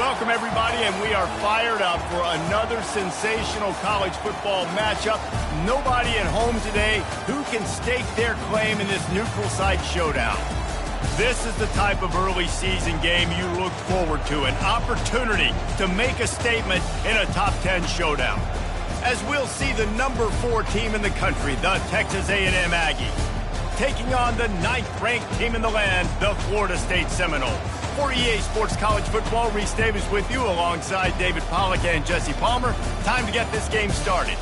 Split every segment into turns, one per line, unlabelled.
Welcome, everybody, and we are fired up for another sensational college football matchup. Nobody at home today who can stake their claim in this neutral site showdown. This is the type of early season game you look forward to, an opportunity to make a statement in a top 10 showdown. As we'll see the number 4 team in the country, the Texas A&M Aggies, taking on the 9th-ranked team in the land, the Florida State Seminoles. For EA Sports College Football, Reese Davis with you alongside David Pollack and Jesse Palmer. Time to get this game started.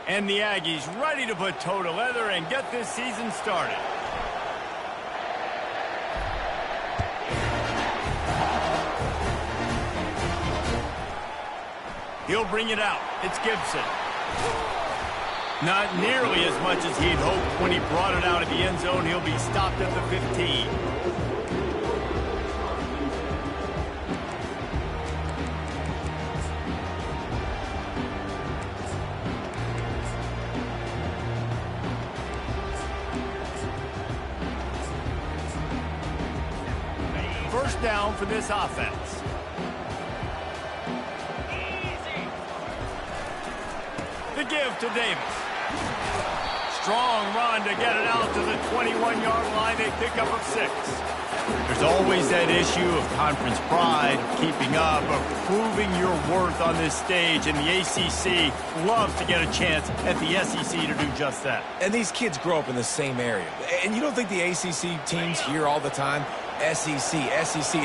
And the Aggies ready to put toe to leather and get this season started. He'll bring it out. It's Gibson. Not nearly as much as he'd hoped when he brought it out of the end zone. He'll be stopped at the 15. First down for this offense. The give to Davis. Strong run to get it out to the 21-yard line. They pick up a 6. There's always that issue of conference pride, keeping up, of proving your worth on this stage, and the ACC loves to get a chance at the SEC to do just that.
And these kids grow up in the same area. And you don't think the ACC teams hear all the time, SEC,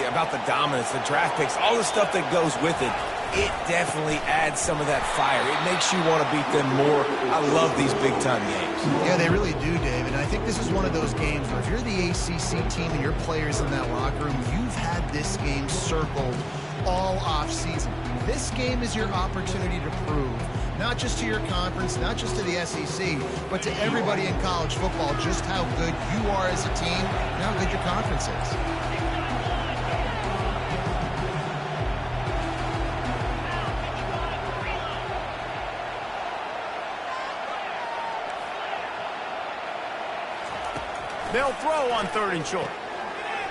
about the dominance, the draft picks, all the stuff that goes with it. It definitely adds some of that fire. It makes you want to beat them more. I love these big-time games.
Yeah, they really do, Dave. And I think this is one of those games where if you're the ACC team and your players in that locker room, you've had this game circled all off-season. This game is your opportunity to prove, not just to your conference, not just to the SEC, but to everybody in college football, just how good you are as a team and how good your conference is.
They'll throw on 3rd and short.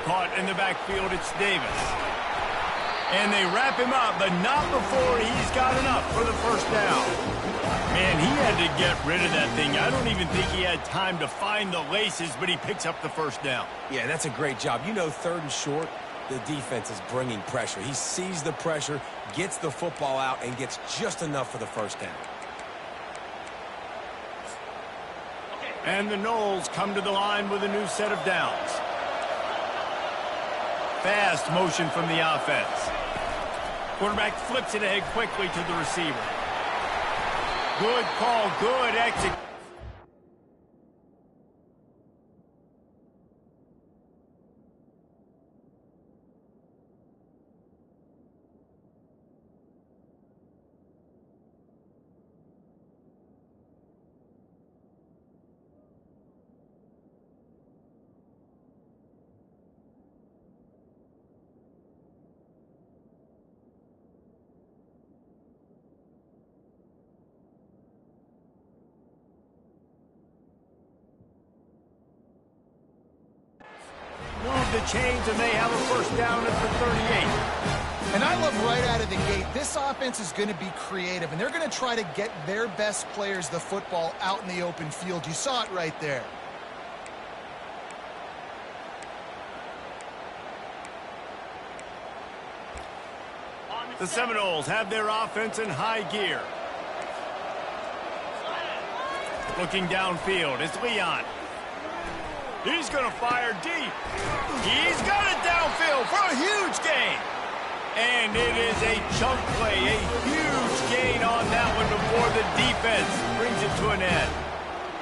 Caught in the backfield, it's Davis. And they wrap him up, but not before he's got enough for the first down. Man, he had to get rid of that thing. I don't even think he had time to find the laces, but he picks up the first down.
Yeah, that's a great job. You know, 3rd and short, the defense is bringing pressure. He sees the pressure, gets the football out, and gets just enough for the first down.
And the Noles come to the line with a new set of downs. Fast motion from the offense. Quarterback flips it ahead quickly to the receiver. Good call, good execution. Move the chains, and they have a first down at the 38.
And I love right out of the gate, this offense is going to be creative, and they're going to try to get their best players the football out in the open field. You saw it right there.
The Seminoles have their offense in high gear. Looking downfield, it's Leon. He's going to fire deep. He's got it downfield for a huge gain. And it is a chunk play, a huge gain on that one before the defense brings it to an end.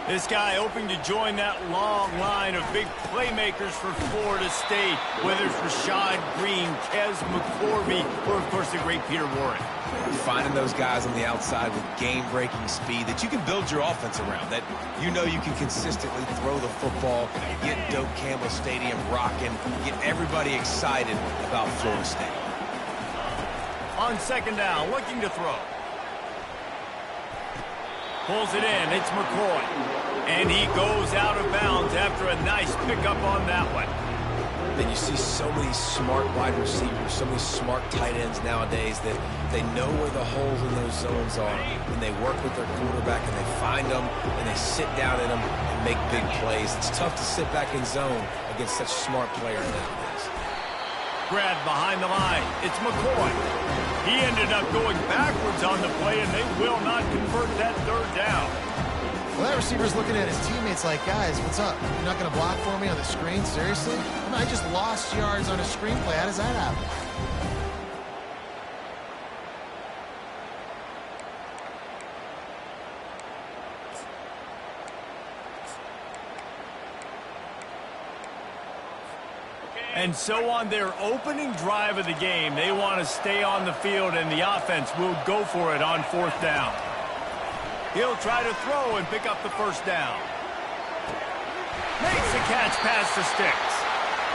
This guy hoping to join that long line of big playmakers for Florida State, whether it's Rashad Green, Kez McCorvey, or, of course, the great Peter Warren.
Finding those guys on the outside with game-breaking speed that you can build your offense around, that you know you can consistently throw the football, get Doak Campbell Stadium rocking, get everybody excited about Florida State.
On second down, looking to throw. Pulls it in. It's McCoy. And he goes out of bounds after a nice pickup on that one.
And you see so many smart wide receivers, so many smart tight ends nowadays that they know where the holes in those zones are, and they work with their quarterback, and they find them, and they sit down in them and make big plays. It's tough to sit back in zone against such smart players nowadays.
Grabbed behind the line. It's McCoy. He ended up going backwards on the play, and they will not convert that third down.
Well, that receiver's looking at his teammates like, guys, what's up? You're not going to block for me on the screen? Seriously? I just lost yards on a screenplay. How does that happen?
And so on their opening drive of the game, they want to stay on the field, and the offense will go for it on fourth down. He'll try to throw and pick up the first down. Makes the catch past the sticks.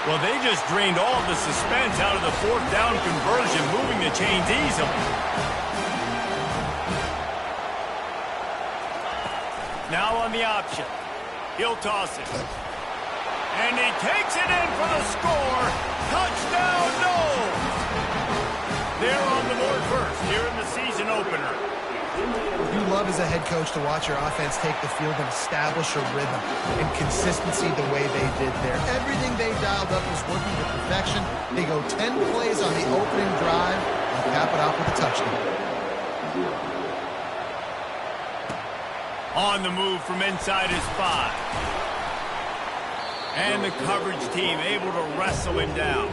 Well, they just drained all the suspense out of the fourth down conversion, moving the chains easily. Now on the option. He'll toss it. And he takes it in for the score. Touchdown, no! They're on the board first here in the season opener.
You love as a head coach to watch your offense take the field and establish a rhythm and consistency the way they did there. Everything they dialed up was working to perfection. They go 10 plays on the opening drive and cap it off with a touchdown.
On the move from inside his 5. And the coverage team able to wrestle him down.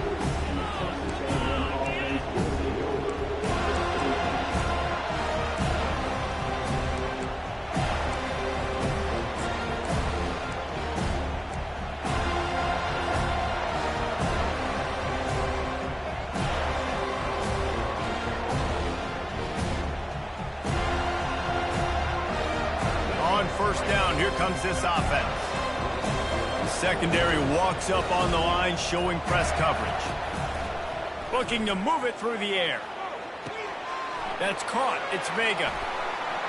On first down, here comes this offense. Secondary walks up on the line, showing press coverage. Looking to move it through the air. That's caught. It's Vega.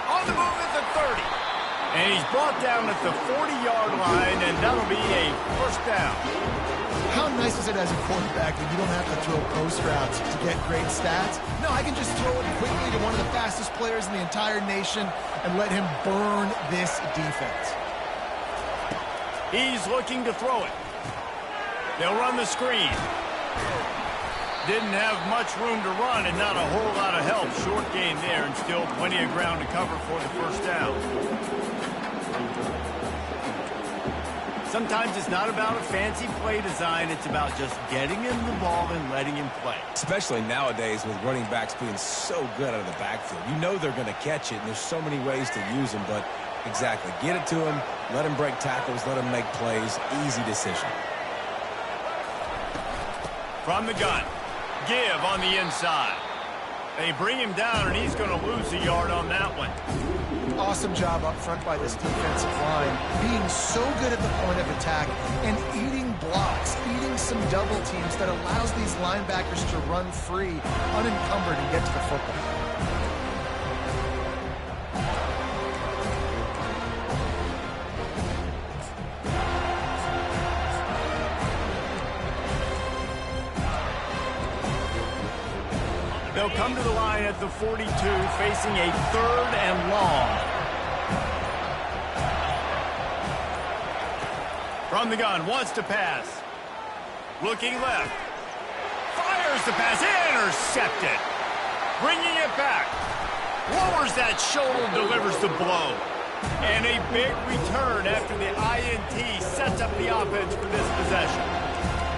On the move at the 30. And he's brought down at the 40-yard line, and that'll be a first down.
How nice is it as a quarterback when you don't have to throw post routes to get great stats? No, I can just throw it quickly to one of the fastest players in the entire nation and let him burn this defense.
He's looking to throw it. They'll run the screen. Didn't have much room to run and not a whole lot of help. Short gain there and still plenty of ground to cover for the first down. Sometimes it's not about a fancy play design. It's about just getting him the ball and letting him play.
Especially nowadays with running backs being so good out of the backfield. You know they're going to catch it, and there's so many ways to use them, but exactly. Get it to him, let him break tackles, let him make plays. Easy decision.
From the gun. Give on the inside. They bring him down, and he's going to lose a yard on that one.
Awesome job up front by this defensive line, being so good at the point of attack and eating blocks, eating some double teams that allows these linebackers to run free, unencumbered, and get to the football.
They'll come to the line at the 42, facing a third and long. From the gun, wants to pass. Looking left. Fires the pass, intercepted. Bringing it back. Lowers that shoulder, delivers the blow. And a big return after the INT sets up the offense for this possession.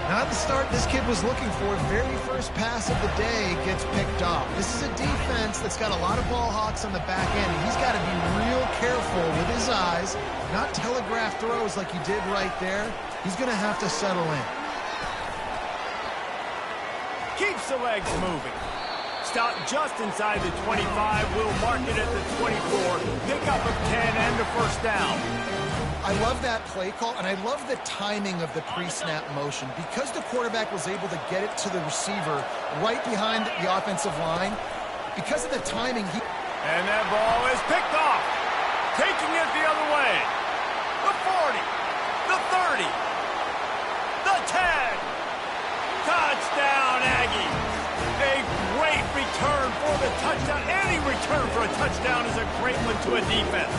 Not the start this kid was looking for. Very first pass of the day gets picked off. This is a defense that's got a lot of ball hawks on the back end, and he's got to be real careful with his eyes, not telegraph throws like he did right there. He's going to have to settle in.
Keeps the legs moving. Stop just inside the 25. Will mark it at the 24. Pickup of 10 and a first down.
I love that play call, and I love the timing of the pre-snap motion. Because the quarterback was able to get it to the receiver right behind the offensive line, because of the timing,
And that ball is picked off. Taking it the other way. The 40. The 30. The 10. Touchdown, Aggie. A great return for the touchdown. Any return for a touchdown is a great one to a defense.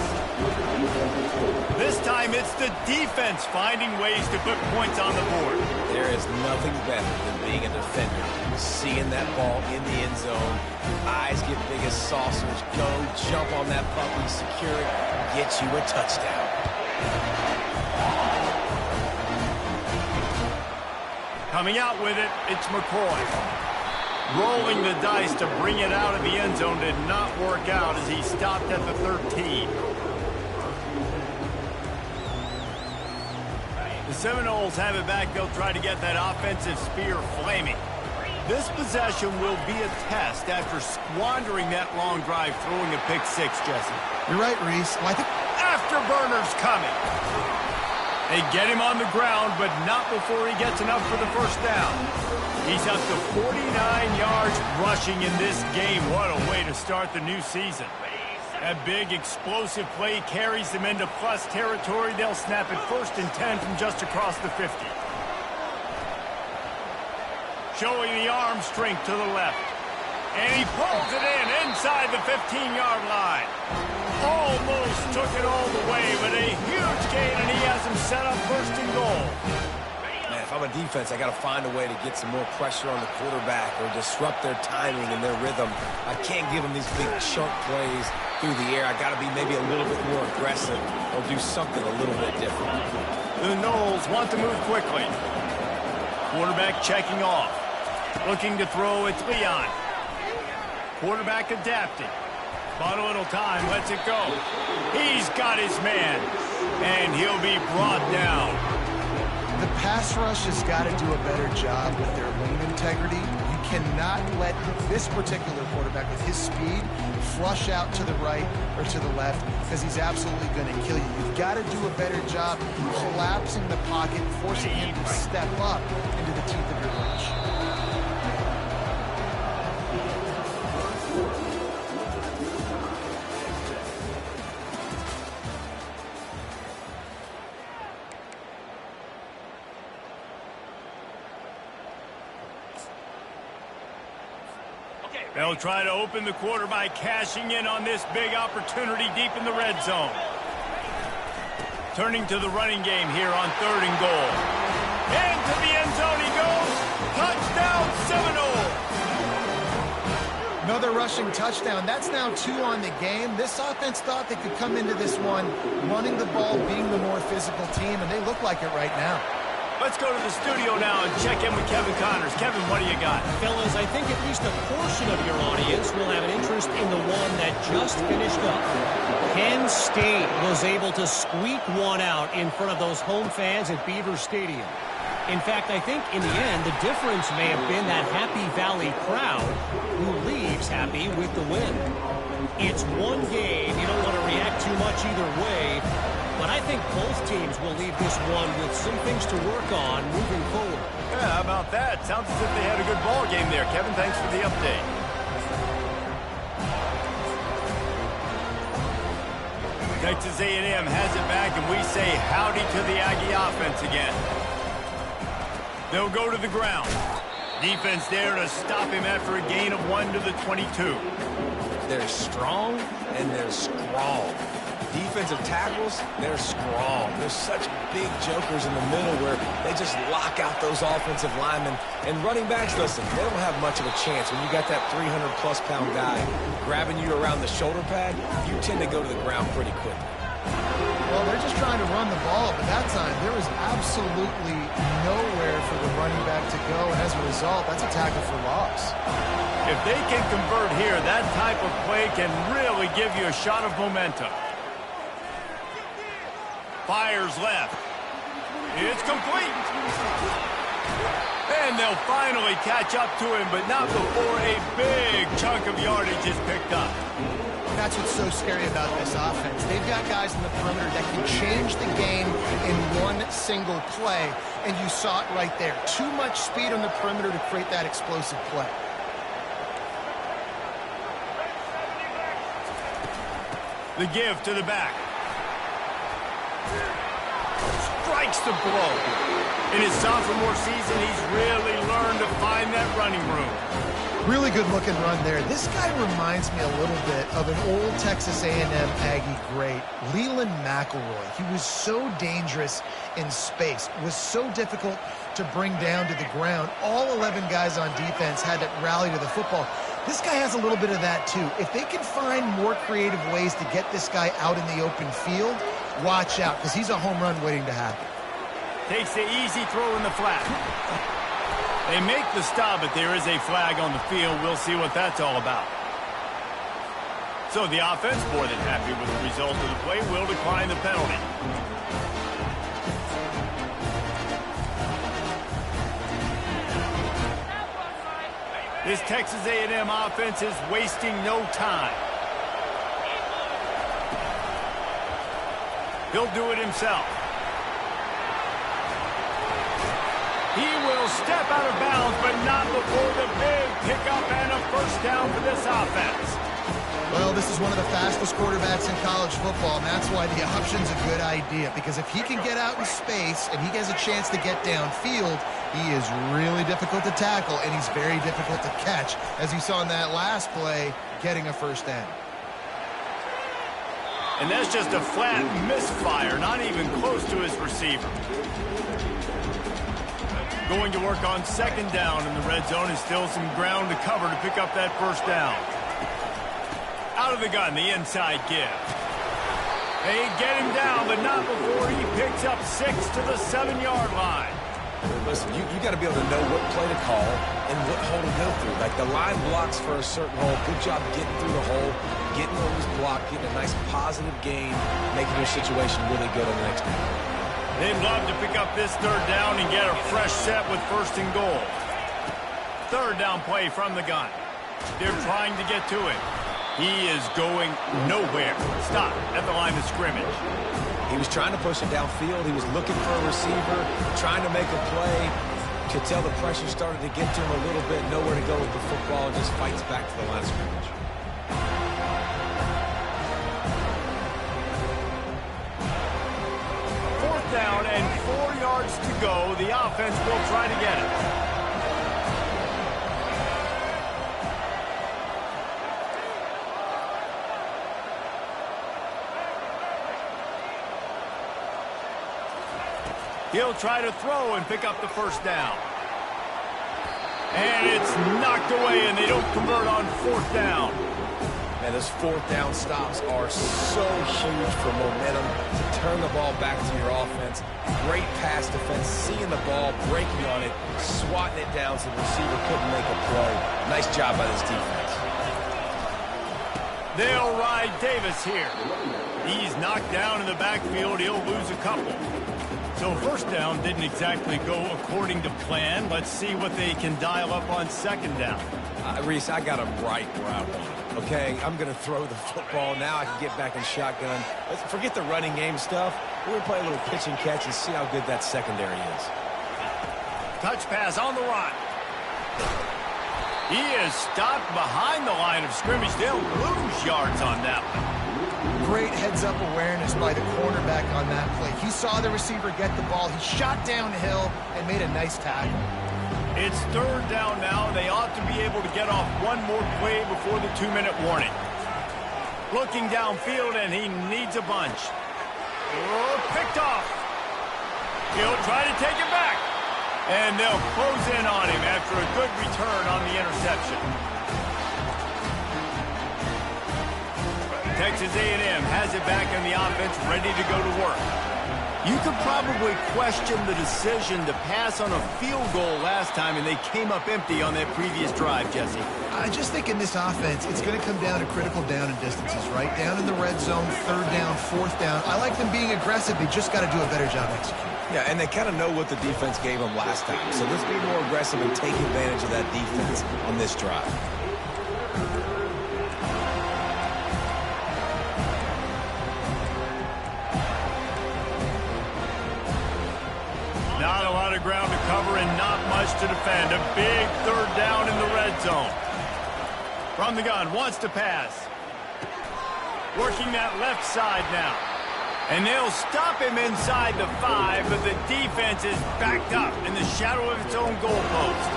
This time it's the defense finding ways to put points on the board.
There is nothing better than being a defender. Seeing that ball in the end zone, eyes get big as saucers, go, jump on that puppy, secure it, get you a touchdown.
Coming out with it, it's McCoy. Rolling the dice to bring it out of the end zone did not work out as he stopped at the 13. The Seminoles have it back. They'll try to get that offensive spear flaming. This possession will be a test after squandering that long drive, throwing a pick six, Jesse.
You're right, Reese. Well, I think
Afterburner's coming. They get him on the ground, but not before he gets enough for the first down. He's up to 49 yards rushing in this game. What a way to start the new season. That big, explosive play carries them into plus territory. They'll snap it 1st and 10 from just across the 50. Showing the arm strength to the left. And he pulls it in inside the 15-yard line. Almost took it all the way, but a huge gain, and he has him set up 1st and goal.
Man, if I'm a defense, I got to find a way to get some more pressure on the quarterback or disrupt their timing and their rhythm. I can't give them these big chunk plays through the air. I got to be maybe a little bit more aggressive or do something a little bit different.
The Noles want to move quickly. Quarterback checking off. Looking to throw, it's Leon. Quarterback adapting. Bought a little time, lets it go. He's got his man, and he'll be brought down.
the pass rush has got to do a better job with their lane integrity. You cannot let this particular quarterback with his speed flush out to the right or to the left because he's absolutely going to kill you. You've got to do a better job collapsing the pocket, forcing him to step up into the teeth of your rush.
They'll try to open the quarter by cashing in on this big opportunity deep in the red zone. Turning to the running game here on 3rd and goal. Into the end zone he goes. Touchdown, Seminole.
Another rushing touchdown. That's now 2 on the game. This offense thought they could come into this one running the ball, being the more physical team, and they look like it right now.
Let's go to the studio now and check in with Kevin Connors. Kevin, what do you got?
Fellas, I think at least a portion of your audience will have an interest in the one that just finished up. Penn State was able to squeak one out in front of those home fans at Beaver Stadium. In fact, I think in the end, the difference may have been that Happy Valley crowd who leaves happy with the win. It's one game. You don't want to react too much either way. But I think both teams will leave this one with some things to work on moving forward.
Yeah, how about that? Sounds as if they had a good ball game there. Kevin, thanks for the update. Texas A&M has it back, and we say howdy to the Aggie offense again. They'll go to the ground. Defense there to stop him after a gain of 1 to the 22.
They're strong and they're strong. Defensive tackles, they're strong. They're such big jokers in the middle where they just lock out those offensive linemen. And running backs, listen, they don't have much of a chance. When you got that 300-plus pound guy grabbing you around the shoulder pad, you tend to go to the ground pretty quickly.
Well, they're just trying to run the ball, but that time there was absolutely nowhere for the running back to go, and as a result, that's a tackle for loss.
If they can convert here, that type of play can really give you a shot of momentum. Fires left. It's complete. And they'll finally catch up to him, but not before a big chunk of yardage is picked up.
That's what's so scary about this offense. They've got guys in the perimeter that can change the game in one single play, and you saw it right there. Too much speed on the perimeter to create that explosive play.
The give to the back. Strikes the blow. In his sophomore season, he's really learned to find that running room.
Really good looking run there. This guy reminds me a little bit of an old Texas A&M Aggie great, Leland McElroy. He was so dangerous in space, was so difficult to bring down to the ground. All 11 guys on defense had to rally to the football. This guy has a little bit of that too. If they can find more creative ways to get this guy out in the open field, watch out, because he's a home run waiting to happen.
Takes the easy throw in the flat. They make the stop, but there is a flag on the field. We'll see what that's all about. So the offense, more than happy with the result of the play, will decline the penalty. This Texas A&M offense is wasting no time. He'll do it himself. He will step out of bounds, but not before the big pickup and a first down for this offense.
Well, this is one of the fastest quarterbacks in college football, and that's why the option's a good idea, because if he can get out in space and he has a chance to get downfield, he is really difficult to tackle, and he's very difficult to catch, as you saw in that last play, getting a first down.
And that's just a flat misfire, not even close to his receiver. Going to work on second down in the red zone, and still some ground to cover to pick up that first down. Out of the gun, the inside give. They get him down, but not before he picks up 6 to the 7-yard line.
Listen, you got to be able to know what play to call and what hole to go through. Like the line blocks for a certain hole. Good job getting through the hole, getting over his block, getting a nice positive gain, making your situation really good on the next one.
They'd love to pick up this third down and get a fresh set with first and goal. Third down play from the gun. They're trying to get to it. He is going nowhere. Stop at the line of scrimmage.
He was trying to push it downfield. He was looking for a receiver, trying to make a play. Could tell the pressure started to get to him a little bit. Nowhere to go with the football, and just fights back to the line of scrimmage.
Fourth down and 4 yards to go. The offense will try to get it. He'll try to throw and pick up the first down. And it's knocked away, and they don't convert on fourth down.
Man, those fourth down stops are so huge for momentum to turn the ball back to your offense. Great pass defense, seeing the ball, breaking on it, swatting it down so the receiver couldn't make a play. Nice job by this defense.
They'll ride Davis here. He's knocked down in the backfield. He'll lose a couple. So first down didn't exactly go according to plan. Let's see what they can dial up on second down.
Reese, I got him right where I want him. Okay, I'm going to throw the football. Now I can get back in shotgun. Let's forget the running game stuff. We're going to play a little pitch and catch and see how good that secondary is.
Touch pass on the run. He is stopped behind the line of scrimmage. They'll lose yards on that one.
Great heads-up awareness by the cornerback on that play. He saw the receiver get the ball. He shot downhill and made a nice tackle.
It's third down now. They ought to be able to get off one more play before the 2-minute warning. Looking downfield, and he needs a bunch. Oh, picked off. He'll try to take it back. And they'll close in on him after a good return on the interception. Texas A&M has it back on the offense, ready to go to work. You could probably question the decision to pass on a field goal last time, and they came up empty on that previous drive, Jesse.
I just think in this offense, it's going to come down to critical down and distances, right? Down in the red zone, third down, fourth down. I like them being aggressive. They just got to do a better job executing.
Yeah, and they kind of know what the defense gave them last time. So let's be more aggressive and take advantage of that defense on this drive.
Not a lot of ground to cover and not much to defend. A big third down in the red zone. From the gun, wants to pass. Working that left side now. And they'll stop him inside the 5, but the defense is backed up in the shadow of its own goalpost.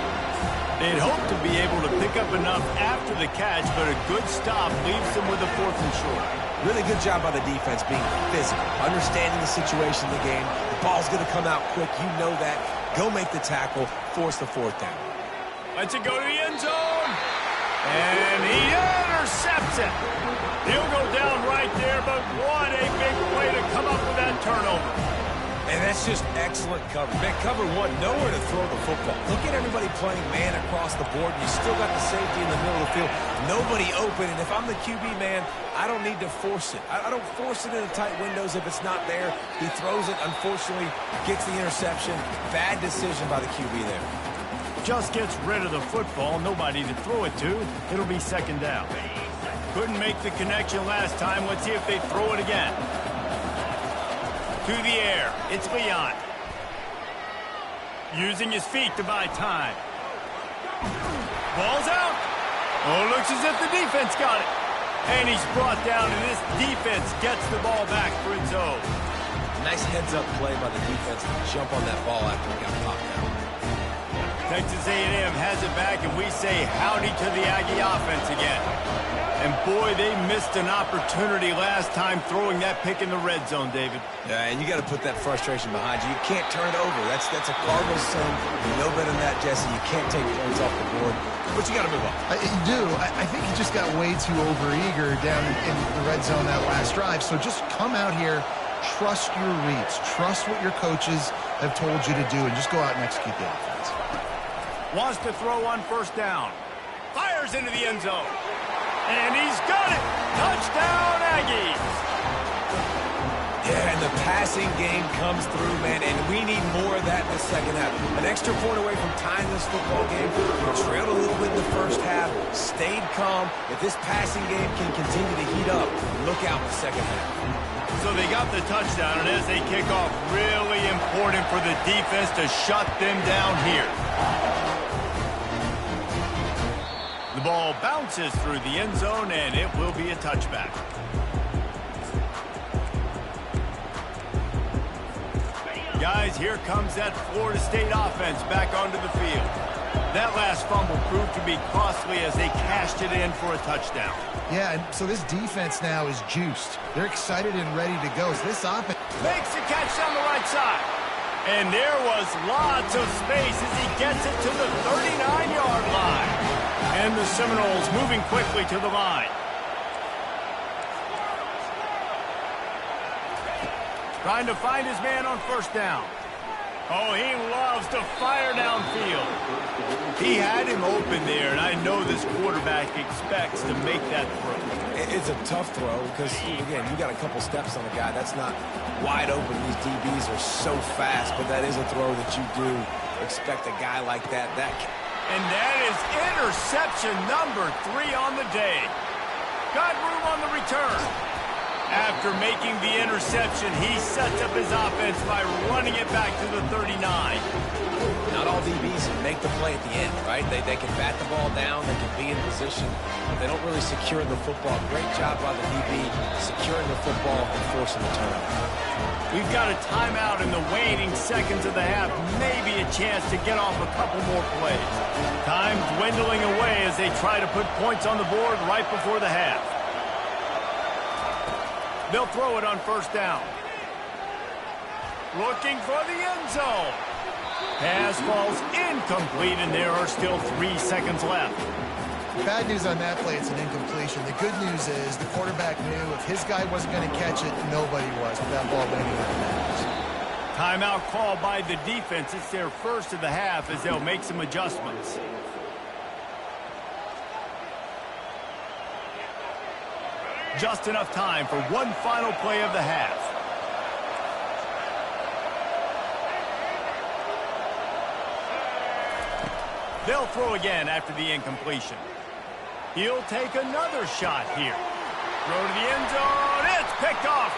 They'd hope to be able to pick up enough after the catch, but a good stop leaves them with a 4th and short.
Really good job by the defense being physical, understanding the situation of the game. The ball's going to come out quick. You know that. Go make the tackle, force the 4th down.
Lets it go to the end zone. And he intercepts it. He'll go down right there, but what a big play to come up with that turnover.
And that's just excellent cover. Man, cover one, nowhere to throw the football. Look at everybody playing man across the board, and you still got the safety in the middle of the field. Nobody open, and if I'm the QB, man, I don't need to force it. I don't force it into tight windows if it's not there. He throws it, unfortunately, gets the interception. Bad decision by the QB there.
Just gets rid of the football, nobody to throw it to. It'll be 2nd down. Couldn't make the connection last time. Let's see if they throw it again. To the air. It's Leon. Using his feet to buy time. Ball's out. Oh, looks as if the defense got it. And he's brought down, and this defense gets the ball back for its own.
Nice heads-up play by the defense to jump on that ball after it got popped out.
Texas A&M has it back, and we say howdy to the Aggie offense again. And boy, they missed an opportunity last time throwing that pick in the red zone, David.
Yeah, and you got to put that frustration behind you. You can't turn it over. That's a Cardinals sin. You know better than that, Jesse. You can't take points off the board. But you got to move on.
You do. I think he just got way too overeager down in the red zone that last drive. So just come out here, trust your reads, trust what your coaches have told you to do, and just go out and execute the offense.
Wants to throw on 1st down. Fires into the end zone. And he's got it! Touchdown, Aggies!
Yeah, and the passing game comes through, man, and we need more of that in the 2nd half. An extra point away from tying this football game. We trailed a little bit in the 1st half, stayed calm. If this passing game can continue to heat up, look out in the 2nd half.
So they got the touchdown, and as they kick off, really important for the defense to shut them down here. The ball bounces through the end zone, and it will be a touchback. Guys, here comes that Florida State offense back onto the field. That last fumble proved to be costly as they cashed it in for a touchdown.
Yeah, and so this defense now is juiced. They're excited and ready to go. So this offense
makes the catch down the right side. And there was lots of space as he gets it to the 39-yard line. And the Seminoles moving quickly to the line. Trying to find his man on 1st down. Oh, he loves to fire downfield. He had him open there, and I know this quarterback expects to make that throw.
It's a tough throw because, again, you got a couple steps on a guy. That's not wide open. These DBs are so fast, but that is a throw that you do expect a guy like that.
And that is interception number 3 on the day. Got room on the return. After making the interception, he sets up his offense by running it back to the 39.
Not all DBs make the play at the end, right? They can bat the ball down, they can be in position, but they don't really secure the football. Great job by the DB securing the football and forcing the turnover.
We've got a timeout in the waning seconds of the half. Maybe a chance to get off a couple more plays. Time dwindling away as they try to put points on the board right before the half. They'll throw it on 1st down. Looking for the end zone. Pass falls incomplete, and there are still 3 seconds left.
Bad news on that play, it's an incompletion. The good news is the quarterback knew if his guy wasn't going to catch it, nobody was with that ball landing on the pass.
Timeout called by the defense. It's their first of the half as they'll make some adjustments. Just enough time for one final play of the half. They'll throw again after the incompletion. He'll take another shot here. Throw to the end zone. It's picked off.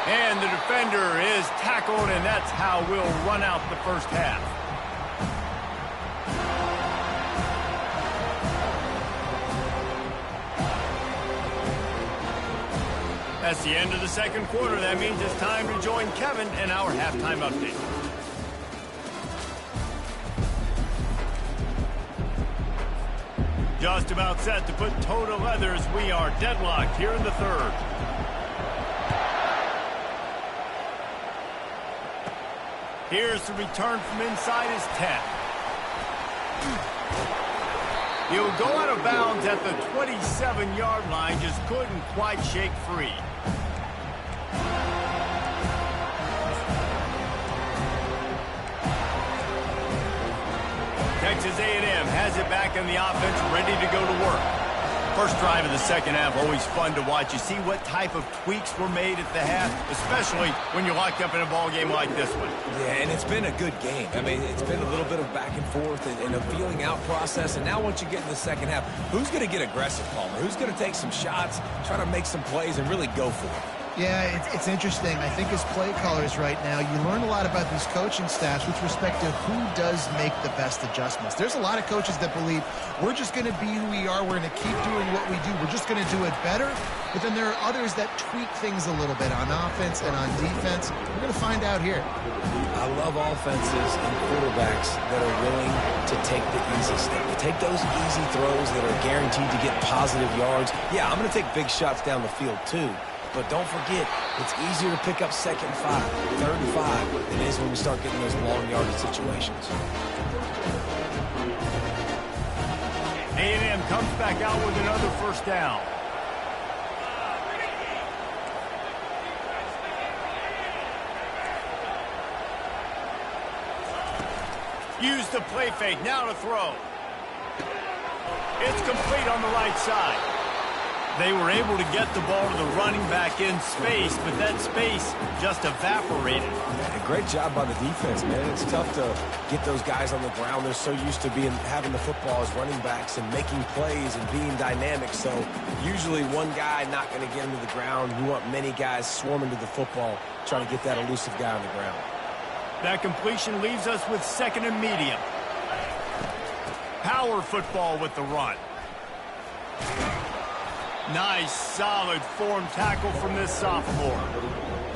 And the defender is tackled, and that's how we'll run out the first half. That's the end of the second quarter. That means it's time to join Kevin in our halftime update. Just about set to put toe to leather as we are deadlocked here in the third. Here's the return from inside his 10. He'll go out of bounds at the 27-yard line, just couldn't quite shake free. Texas A&M has it back in the offense, ready to go to work. First drive of the second half, always fun to watch. You see what type of tweaks were made at the half, especially when you're locked up in a ball game like this one.
Yeah, and it's been a good game. I mean, it's been a little bit of back and forth and a feeling out process. And now once you get in the second half, who's going to get aggressive, Palmer? Who's going to take some shots, try to make some plays, and really go for it?
Yeah, it's interesting. I think as play callers right now, you learn a lot about these coaching staffs with respect to who does make the best adjustments. There's a lot of coaches that believe we're just going to be who we are. We're going to keep doing what we do. We're just going to do it better. But then there are others that tweak things a little bit on offense and on defense. We're going to find out here.
I love offenses and quarterbacks that are willing to take the easy step, to take those easy throws that are guaranteed to get positive yards. Yeah, I'm going to take big shots down the field too. But don't forget, it's easier to pick up second 5, third and 5 than it is when we start getting those long yardage situations.
A&M comes back out with another first down. Use the play fake, now to throw. It's complete on the right side. They were able to get the ball to the running back in space, but that space just evaporated.
And great job by the defense, man. It's tough to get those guys on the ground. They're so used to having the football as running backs and making plays and being dynamic. So usually one guy not going to get him to the ground. You want many guys swarming to the football, trying to get that elusive guy on the ground.
That completion leaves us with second and medium. Power football with the run. Nice, solid form tackle from this sophomore.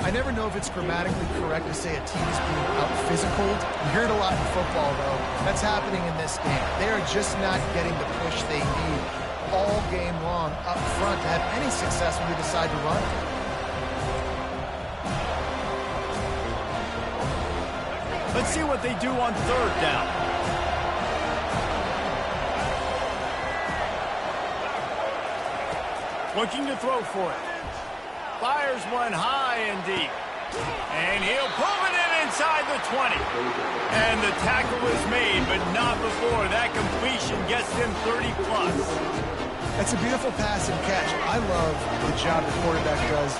I never know if it's grammatically correct to say a team is being out-physicaled. You hear it a lot in football, though. That's happening in this game. They are just not getting the push they need all game long up front to have any success when they decide to run.
Let's see what they do on third down. Looking to throw for it. Fires one high and deep. And he'll pull it in inside the 20. And the tackle is made, but not before that completion gets them 30-plus.
That's a beautiful pass and catch. I love the job the quarterback does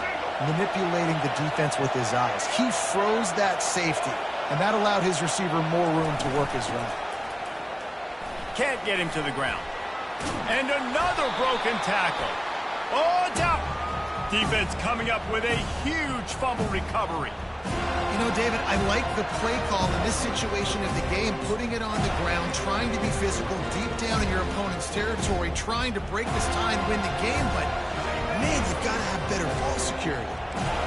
manipulating the defense with his eyes. He froze that safety, and that allowed his receiver more room to work his run.
Can't get him to the ground. And another broken tackle. Oh, it's out. Defense coming up with a huge fumble recovery.
You know, David, I like the play call in this situation of the game, putting it on the ground, trying to be physical deep down in your opponent's territory, trying to break this tie and win the game, but, man, you've got to have better ball security.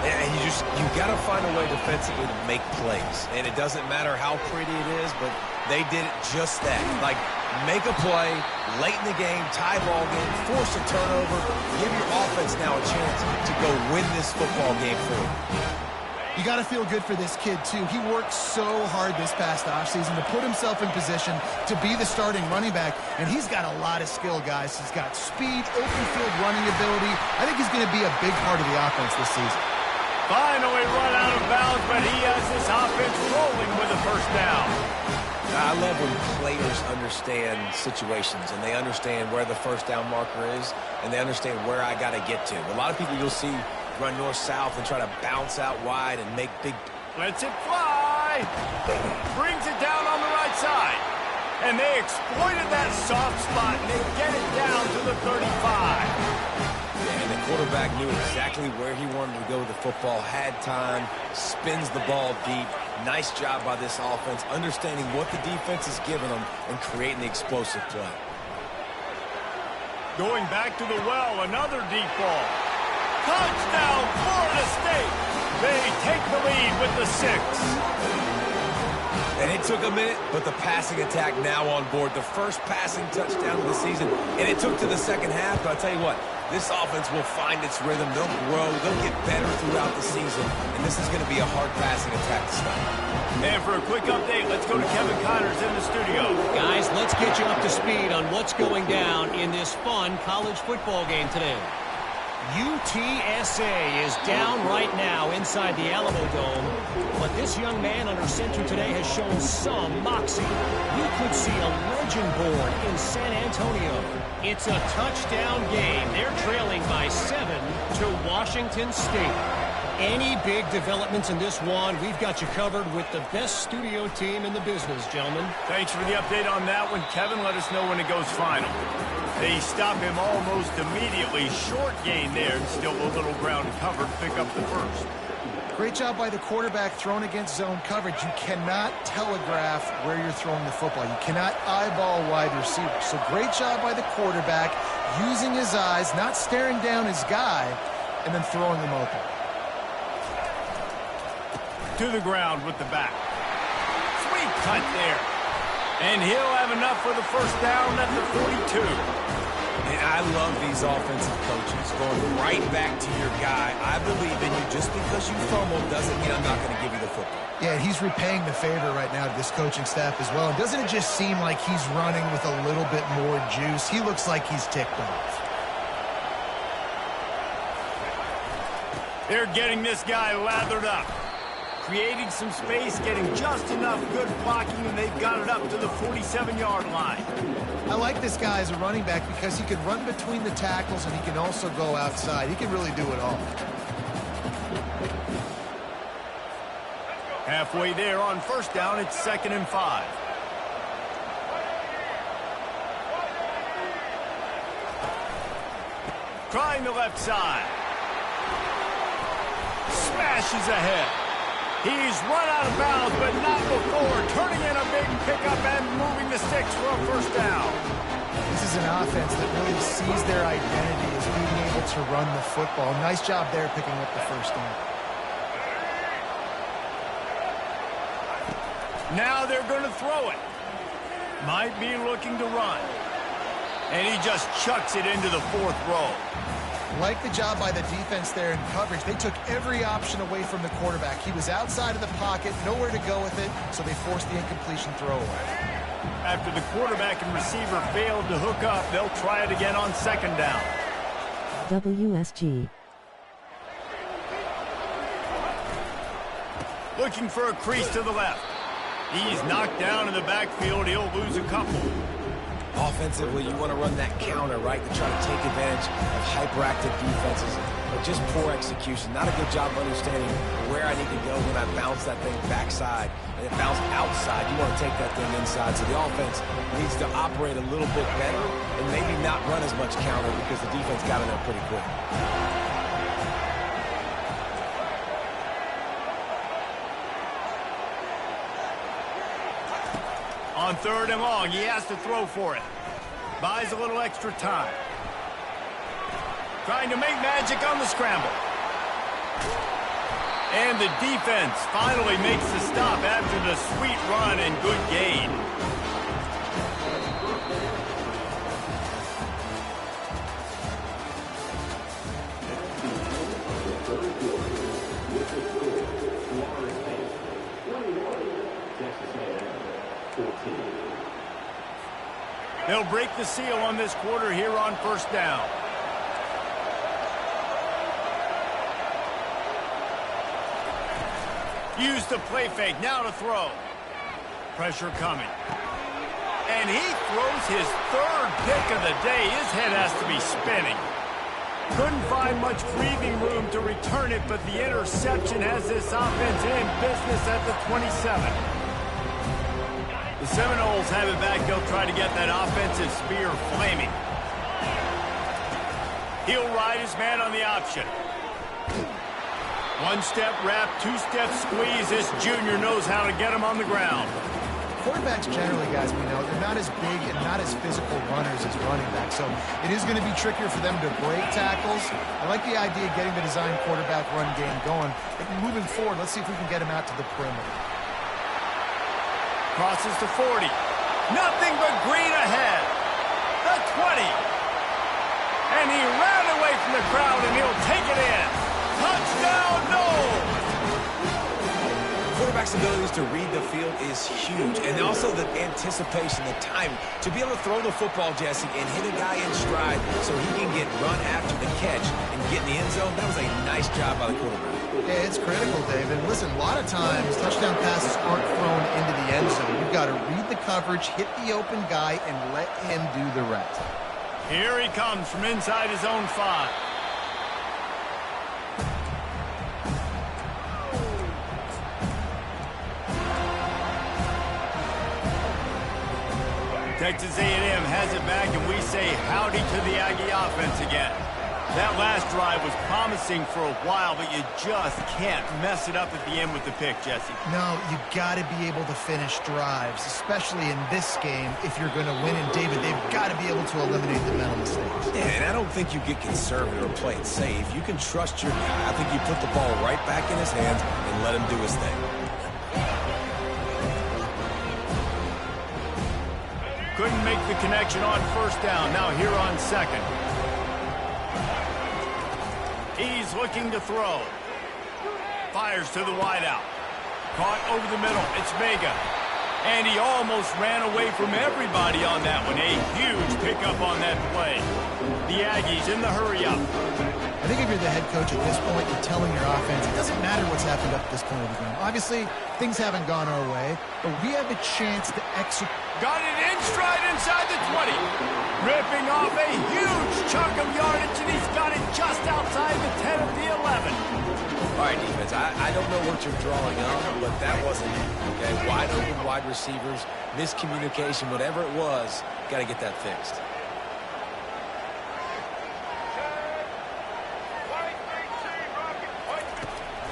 And you got to find a way defensively to make plays. And it doesn't matter how pretty it is, but they did it just that. Like, make a play late in the game, tie ball game, force a turnover, give your offense now a chance to go win this football game for you.
You got to feel good for this kid, too. He worked so hard this past offseason to put himself in position to be the starting running back, and he's got a lot of skill, guys. He's got speed, open field running ability. I think he's going to be a big part of the offense this season.
Finally run out of bounds, but he has this offense rolling with a first down.
I love when players understand situations and they understand where the first down marker is and they understand where I got to get to. A lot of people you'll see run north-south and try to bounce out wide and make big...
Lets it fly. Brings it down on the right side. And they exploited that soft spot, and they get it down to the 35.
And the quarterback knew exactly where he wanted to go with the football, had time, spins the ball deep. Nice job by this offense, understanding what the defense is giving them and creating the explosive play.
Going back to the well, another deep ball. Touchdown, Florida State. They take the lead with the 6.
And it took a minute, but the passing attack now on board. The first passing touchdown of the season, and it took to the second half. But I'll tell you what, this offense will find its rhythm. They'll grow. They'll get better throughout the season. And this is going to be a hard passing attack to stop.
And for a quick update, let's go to Kevin Connors in the studio.
Guys, let's get you up to speed on what's going down in this fun college football game today. UTSA is down right now inside the Alamo Dome, but this young man under center today has shown some moxie. We could see a legend born in San Antonio. It's a touchdown game. They're trailing by 7 to Washington State. Any big developments in this one, we've got you covered with the best studio team in the business, gentlemen.
Thanks for the update on that one, Kevin. Let us know when it goes final. They stop him almost immediately. Short gain there, and still a little ground covered. Pick up the first.
Great job by the quarterback thrown against zone coverage. You cannot telegraph where you're throwing the football. You cannot eyeball wide receivers. So great job by the quarterback using his eyes, not staring down his guy, and then throwing him open.
To the ground with the back. Sweet cut there. And he'll have enough for the first down at the 42.
And I love these offensive coaches going right back to your guy. I believe in you. Just because you fumbled doesn't mean I'm not going to give you the football.
Yeah, he's repaying the favor right now to this coaching staff as well. And doesn't it just seem like he's running with a little bit more juice? He looks like he's ticked off.
They're getting this guy lathered up. Creating some space, getting just enough good blocking, and they've got it up to the 47-yard line.
I like this guy as a running back because he can run between the tackles and he can also go outside. He can really do it all.
Halfway there on first down, it's 2nd and 5. Trying the left side. Smashes ahead. He's run out of bounds, but not before. Turning in a big pickup and moving the sticks for a first down.
This is an offense that really sees their identity as being able to run the football. Nice job there picking up the first down.
Now they're going to throw it. Might be looking to run. And he just chucks it into the 4th row.
Like the job by the defense there in coverage. They took every option away from the quarterback. He was outside of the pocket, nowhere to go with it, so they forced the incompletion throwaway.
After the quarterback and receiver failed to hook up, they'll try it again on 2nd down.
WSG.
Looking for a crease to the left. He's knocked down in the backfield. He'll lose a couple.
Offensively, you want to run that counter, right, to try to take advantage of hyperactive defenses, but just poor execution. Not a good job of understanding where I need to go when I bounce that thing backside and it bounced outside. You want to take that thing inside. So the offense needs to operate a little bit better and maybe not run as much counter because the defense got in there pretty quick.
On 3rd and long, he has to throw for it. Buys a little extra time. Trying to make magic on the scramble. And the defense finally makes the stop after the sweet run and good gain. They'll break the seal on this quarter here on first down. Use the play fake, now to throw. Pressure coming. And he throws his third pick of the day. His head has to be spinning. Couldn't find much breathing room to return it, but the interception has this offense in business at the 27. The Seminoles have it back. They'll try to get that offensive spear flaming. He'll ride his man on the option. One-step wrap, two-step squeeze. This junior knows how to get him on the ground.
Quarterbacks generally, guys, we know, they're not as big and not as physical runners as running backs, so it is going to be trickier for them to break tackles. I like the idea of getting the design quarterback run game going, but moving forward, let's see if we can get him out to the perimeter.
Crosses to 40. Nothing but green ahead. The 20. And he ran away from the crowd, and he'll take it in. Touchdown, no!
Quarterback's abilities to read the field is huge, and also the anticipation, the time to be able to throw the football, Jesse, and hit a guy in stride so he can get run after the catch and get in the end zone. That was a nice job by the quarterback.
Yeah, it's critical, David. Listen, a lot of times touchdown passes aren't thrown into the end zone. You've got to read the coverage, hit the open guy, and let him do the rest.
Here he comes from inside his own 5. Texas A&M has it back, and we say howdy to the Aggie offense again. That last drive was promising for a while, but you just can't mess it up at the end with the pick, Jesse.
No, you got to be able to finish drives, especially in this game if you're going to win. And, David, they've got to be able to eliminate the mental mistakes.
Yeah, and I don't think you get conservative or play it safe. You can trust your guy. I think you put the ball right back in his hands and let him do his thing.
Couldn't make the connection on first down. Now here on second. He's looking to throw. Fires to the wideout. Caught over the middle. It's Vega. And he almost ran away from everybody on that one. A huge pickup on that play. The Aggies in the hurry-up.
I think if you're the head coach at this point, you're telling your offense, it doesn't matter what's happened up to this point of the game. Obviously, things haven't gone our way, but we have a chance to execute.
Got it in stride inside the 20. Ripping off a huge chunk of yardage, and he's got it just outside the 10 of the 11.
All right, defense, I don't know what you're drawing up, but that wasn't it, okay? Wide open wide receivers, miscommunication, whatever it was, got to get that fixed.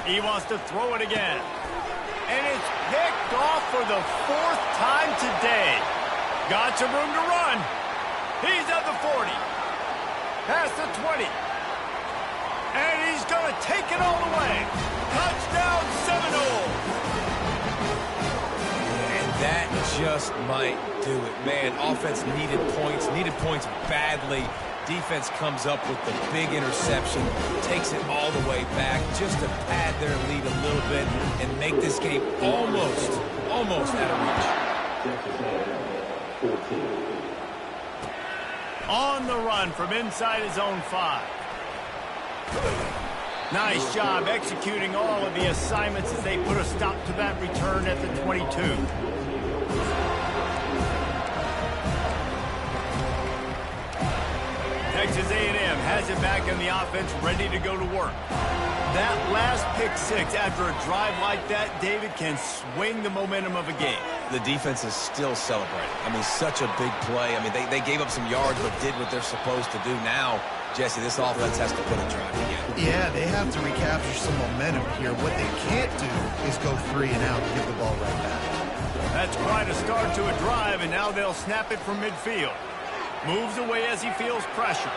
He wants to throw it again. And it's picked off for the 4th time today. Got some room to run. He's at the 40. Past the 20. And he's going to take it all the way. Touchdown, Seminoles.
And that just might do it. Man, offense needed points badly. Defense comes up with the big interception, takes it all the way back just to pad their lead a little bit and make this game almost out of reach.
On the run from inside his own 5. Nice job executing all of the assignments as they put a stop to that return at the 22. Texas A&M has it back in the offense, ready to go to work. That last pick 6 after a drive like that, David, can swing the momentum of a game.
The defense is still celebrating. I mean, such a big play. I mean, they gave up some yards but did what they're supposed to do. Now, Jesse, this offense has to put a drive together.
Yeah, they have to recapture some momentum here. What they can't do is go 3 and out and give the ball right back.
That's quite a start to a drive, and now they'll snap it from midfield. Moves away as he feels pressure.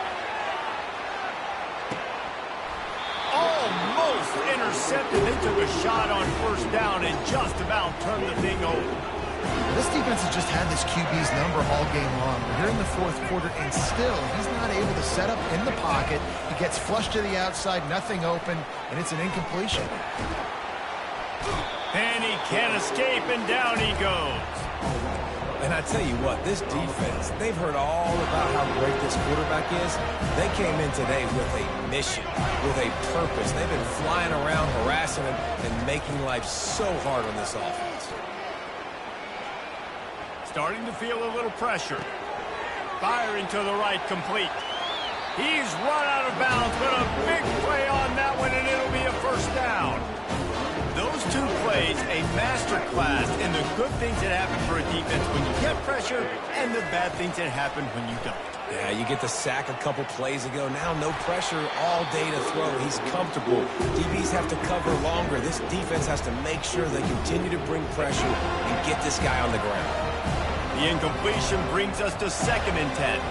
Almost intercepted. They took a shot on first down and just about turned the thing over.
This defense has just had this QB's number all game long. We're here in the 4th quarter, and still he's not able to set up in the pocket. He gets flushed to the outside, nothing open, and it's an incompletion.
And he can't escape, and down he goes.
And I tell you what, this defense, they've heard all about how great this quarterback is. They came in today with a mission, with a purpose. They've been flying around, harassing him, and making life so hard on this offense.
Starting to feel a little pressure. Firing to the right, complete. He's run out of bounds, but a big play on that one, and it'll be a first down. Those two plays, a master class in the good things that happen for a defense when you get pressure and the bad things that happen when you don't.
Yeah, you get the sack a couple plays ago. Now no pressure all day to throw. He's comfortable. DBs have to cover longer. This defense has to make sure they continue to bring pressure and get this guy on the ground.
The incompletion brings us to 2nd and 10.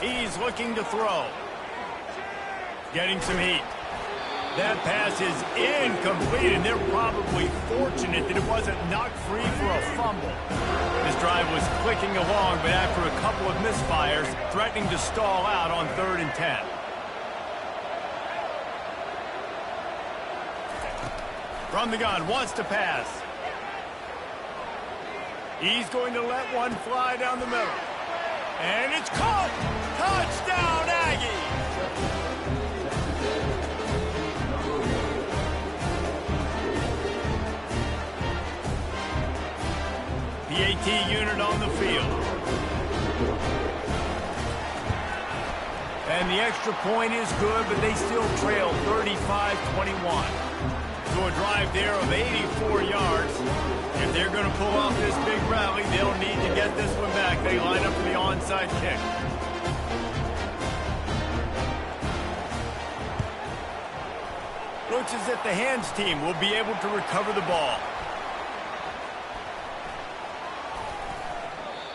He's looking to throw. Getting some heat. That pass is incomplete, and they're probably fortunate that it wasn't knocked free for a fumble. This drive was clicking along, but after a couple of misfires, threatening to stall out on 3rd and 10. From the gun, wants to pass. He's going to let one fly down the middle. And it's caught! Touchdown, Aggies! The AT unit on the field. And the extra point is good, but they still trail 35-21. So a drive there of 84 yards. If they're going to pull off this big rally, they'll need to get this one back. They line up for the onside kick. Looks as if the hands team will be able to recover the ball.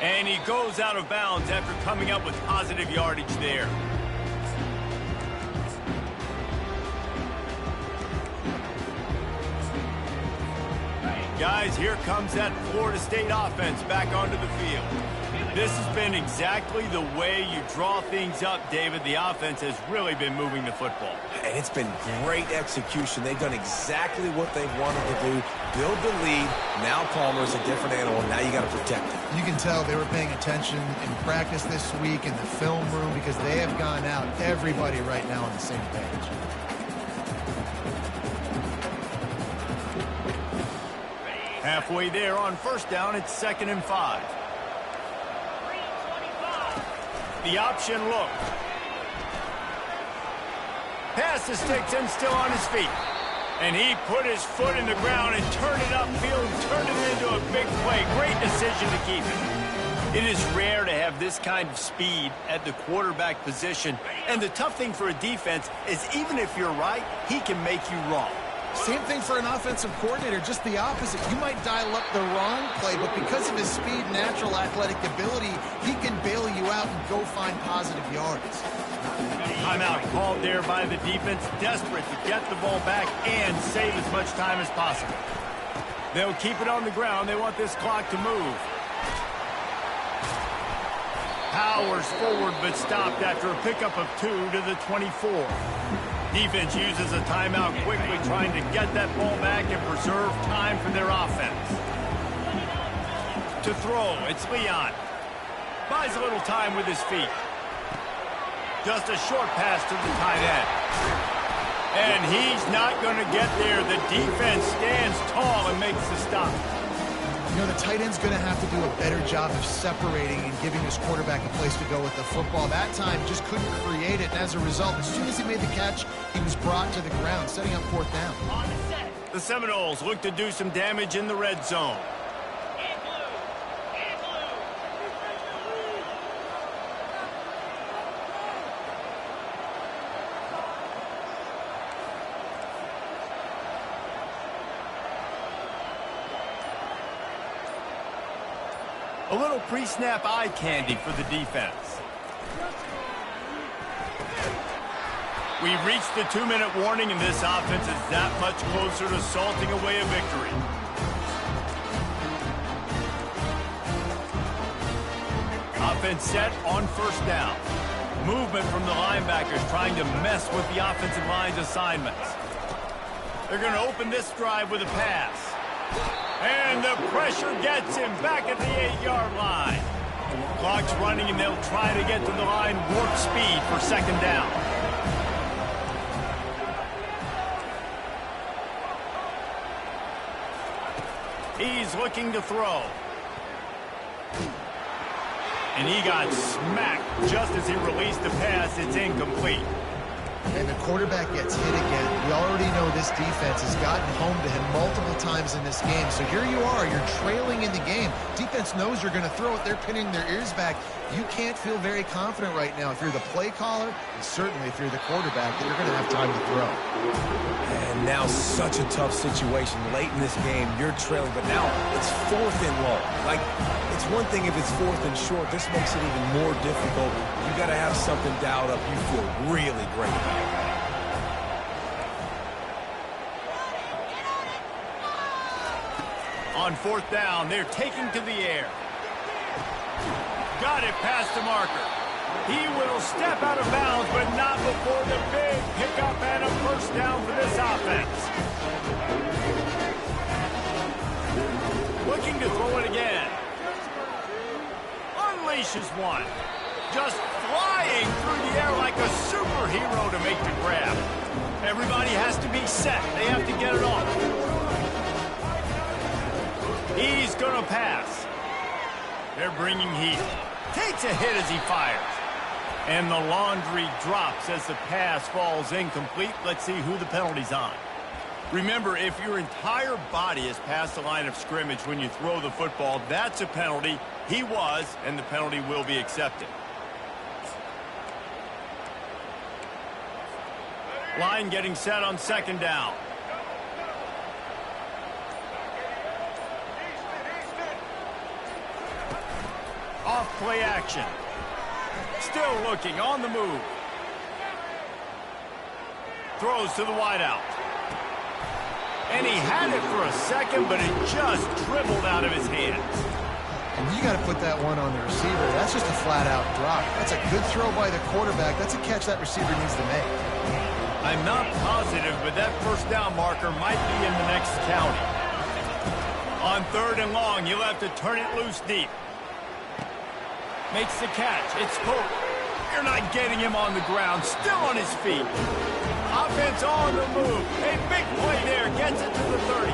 And he goes out of bounds after coming up with positive yardage there. Guys, here comes that Florida State offense back onto the field. This has been exactly the way you draw things up, David. The offense has really been moving the football.
And it's been great execution. They've done exactly what they've wanted to do. Build the lead. Now Palmer's a different animal. Now you got to protect him.
You can tell they were paying attention in practice this week in the film room because they have gone out, everybody right now on the same page.
Halfway there on 1st down, it's 2nd and 5. The option look. Pass to Stigson, still on his feet. And he put his foot in the ground and turned it upfield, turned it into a big play. Great decision to keep it. It is rare to have this kind of speed at the quarterback position. And the tough thing for a defense is even if you're right, he can make you wrong.
Same thing for an offensive coordinator, just the opposite. You might dial up the wrong play, but because of his speed, natural athletic ability, he can bail you out and go find positive yards.
Timeout called there by the defense, desperate to get the ball back and save as much time as possible. They'll keep it on the ground. They want this clock to move. Powers forward, but stopped after a pickup of 2 to the 24. Defense uses a timeout quickly, trying to get that ball back and preserve time for their offense. To throw, it's Leon. Buys a little time with his feet. Just a short pass to the tight end. And he's not going to get there. The defense stands tall and makes the stop.
You know, the tight end's going to have to do a better job of separating and giving his quarterback a place to go with the football. That time, just couldn't create it, and as a result, as soon as he made the catch, he was brought to the ground, setting up 4th down.
The Seminoles look to do some damage in the red zone. A little pre-snap eye candy for the defense. We've reached the 2-minute warning, and this offense is that much closer to salting away a victory. Offense set on 1st down. Movement from the linebackers trying to mess with the offensive line's assignments. They're going to open this drive with a pass. And the pressure gets him back at the 8-yard line. Clock's running, and they'll try to get to the line warp speed for second down. He's looking to throw. And he got smacked just as he released the pass. It's incomplete.
And the quarterback gets hit again. We already know this defense has gotten home to him multiple times in this game. So here you are. You're trailing in the game. Defense knows you're going to throw it. They're pinning their ears back. You can't feel very confident right now if you're the play caller, and certainly if you're the quarterback, that you're going to have time to throw.
And now such a tough situation. Late in this game, you're trailing, but now it's 4th and long. Like, it's one thing if it's 4th and short. This makes it even more difficult. You got to have something dialed up you feel really great about.
On 4th down, they're taking to the air. Got it past the marker. He will step out of bounds, but not before the big pickup and a first down for this offense. Looking to throw it again. Unleashes one. Just flying through the air like a superhero to make the grab. Everybody has to be set. They have to get it off. He's going to pass. They're bringing heat. Takes a hit as he fires. And the laundry drops as the pass falls incomplete. Let's see who the penalty's on. Remember, if your entire body is past the line of scrimmage when you throw the football, that's a penalty. He was, and the penalty will be accepted. Line getting set on second down. Off play action. Still looking on the move. Throws to the wideout. And he had it for a second, but it just dribbled out of his hands.
And you got to put that one on the receiver. That's just a flat-out drop. That's a good throw by the quarterback. That's a catch that receiver needs to make.
I'm not positive, but that first down marker might be in the next county. On 3rd and long, you'll have to turn it loose deep. Makes the catch. It's Pope. You're not getting him on the ground. Still on his feet. Offense on the move. A big play there. Gets it to the 30.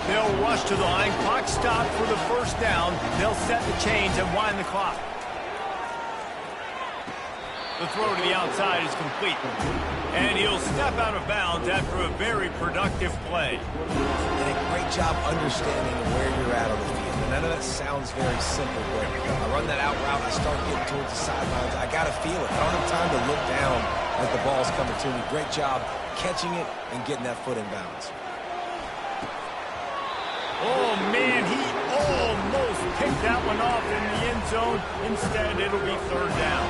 They'll rush to the line. Clock stopped for the first down. They'll set the chains and wind the clock. The throw to the outside is complete. And he'll step out of bounds after a very productive play.
Did a great job understanding where you're at on the field. And I know that sounds very simple, but I run that out route, I start getting towards the sidelines. I got to feel it. I don't have time to look down as the ball's coming to me. Great job catching it and getting that foot in bounds.
Oh, man, he almost picked that one off in the end zone. Instead, it'll be 3rd down.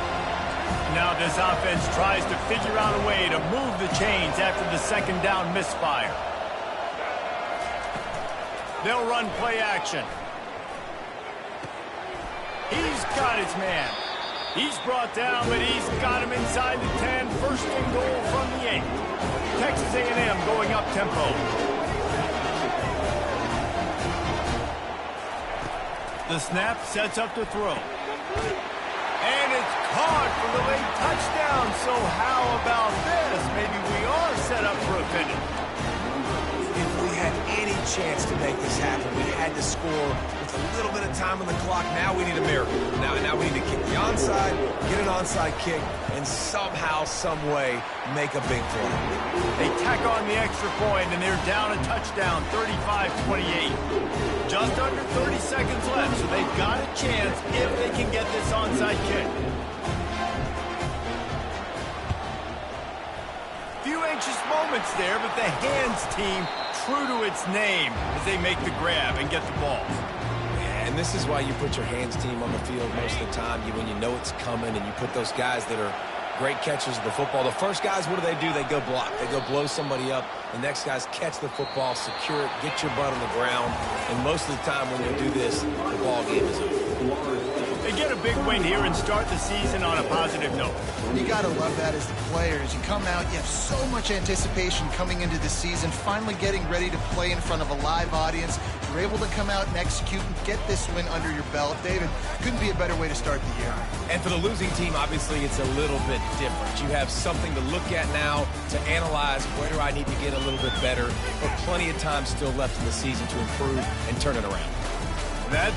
Now this offense tries to figure out a way to move the chains after the second down misfire. They'll run play action. He's got his man. He's brought down, but he's got him inside the 10. First and goal from the 8. Texas A&M going up tempo. The snap sets up the throw. And it's caught for the late touchdown. So how about this? Maybe we are set up for a finish.
If we had any chance to make this happen, we had to score with a little bit of time on the clock. Now we need a miracle. Now we need to kick the onside, get an onside kick, and somehow, some way, make a big play.
They tack on the extra point, and they're down a touchdown, 35-28. Just under 30 seconds left, so they've got a chance if they can get this onside kick. Few anxious moments there, but the hands team true to its name as they make the grab and get the ball.
And this is why you put your hands team on the field most of the time. When you know it's coming and you put those guys that are great catchers of the football. The first guys, what do? They go block. They go blow somebody up. The next guys catch the football, secure it, get your butt on the ground. And most of the time when you do this, the ball game is over.
They get a big win here and start the season on a positive note.
You got to love that as the players. You come out, you have so much anticipation coming into the season, finally getting ready to play in front of a live audience. You're able to come out and execute and get this win under your belt. David, couldn't be a better way to start the year.
And for the losing team, obviously, it's a little bit different. You have something to look at now to analyze where do I need to get a little bit better, but plenty of time still left in the season to improve and turn it around.
That's